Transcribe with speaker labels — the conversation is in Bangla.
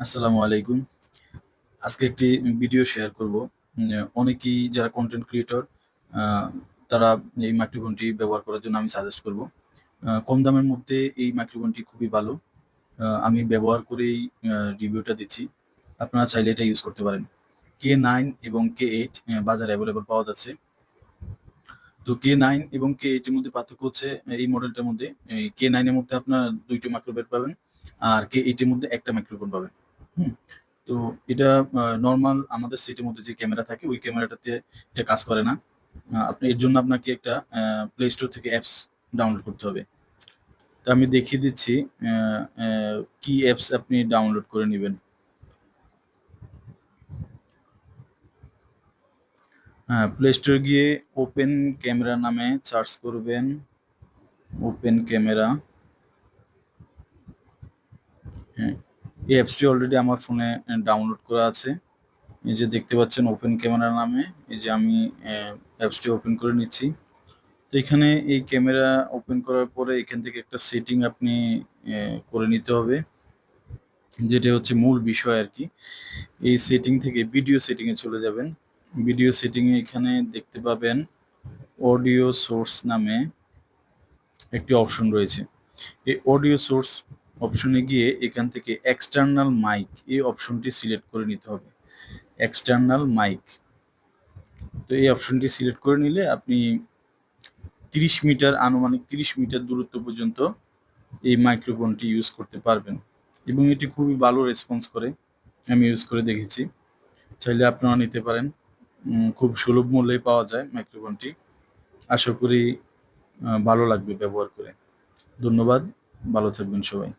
Speaker 1: আসসালামু আলাইকুম। আজকে একটি ভিডিও শেয়ার করব। অনেকেই যারা কনটেন্ট ক্রিয়েটর আ তারা এই মাইক্রোফোনটি ব্যবহার করার জন্য আমি সাজেস্ট করব। কম দামের মধ্যে এই মাইক্রোফোনটি খুবই ভালো। আমি ব্যবহার করেই রিভিউটা দিচ্ছি। আপনারা চাইলে এটা ইউজ করতে পারেন। K9 এবং K8 বাজারে এভেইলেবল পাওয়া যাচ্ছে। তো K9 এবং K8 এর মধ্যে পার্থক্য হচ্ছে এই মডেলটার মধ্যে K9 এর মধ্যে আপনার ২ টো মাইক্রোফোন পাবেন। আর K8 এর মধ্যে ১ টা মাইক্রোফোন পাবেন। হুম? তো এটা নরমাল আমাদের সেটের মধ্যে যে ক্যামেরা থাকে ওই ক্যামেরাটাতে এটা কাজ করে না। আপনি এর জন্য আপনাকে একটা Play Store থেকে অ্যাপস ডাউনলোড করতে হবে। তো আমি দেখিয়ে দিচ্ছি অ্যা অ্যা কি অ্যাপস আপনি ডাউনলোড করে নিবেন। Play Store গিয়ে ওপেন ক্যামেরা নামে সার্চ করবেন। Open camera. হ্যাঁ, এই অ্যাপসটি অলরেডি আমার ফোনে ডাউনলোড করা আছে। এই যে দেখতে পাচ্ছেন ওপেন ক্যামেরা নামে এই যে আমি অ্যাপসটি ওপেন করে নিচ্ছি। তো এখানে এই ক্যামেরা ওপেন করার পরে এখান থেকে একটা সেটিং আপনি করে নিতে হবে। যেটা হচ্ছে মূল বিষয় আরকি। এই সেটিং থেকে ভিডিও সেটিং এ চলে যাবেন। ভিডিও সেটিং এ এখানে দেখতে পাবেন অডিও সোর্স নামে একটি অপশন রয়েছে। এই অডিও সোর্স অপশনে গিয়ে এখান থেকে এক্সটার্নাল মাইক এই অপশনটি সিলেক্ট করে নিতে হবে। External mic. তো এই অপশনটি সিলেক্ট করে নিলে আপনি ৩০ মিটার আনুমানিক ৩০ মিটার দূরত্ব পর্যন্ত এই মাইক্রোফোনটি ইউজ করতে পারবেন এবং এটি খুবই ভালো রেসপন্স করে। আমি ইউজ করে দেখেছি। চাইলে আপনারাও নিতে পারেন। খুব সুলভ মূল্যে পাওয়া যায় মাইক্রোফোনটি। আশা করি ভালো লাগবে ব্যবহার করে। ধন্যবাদ। ভালো থাকবেন সবাই।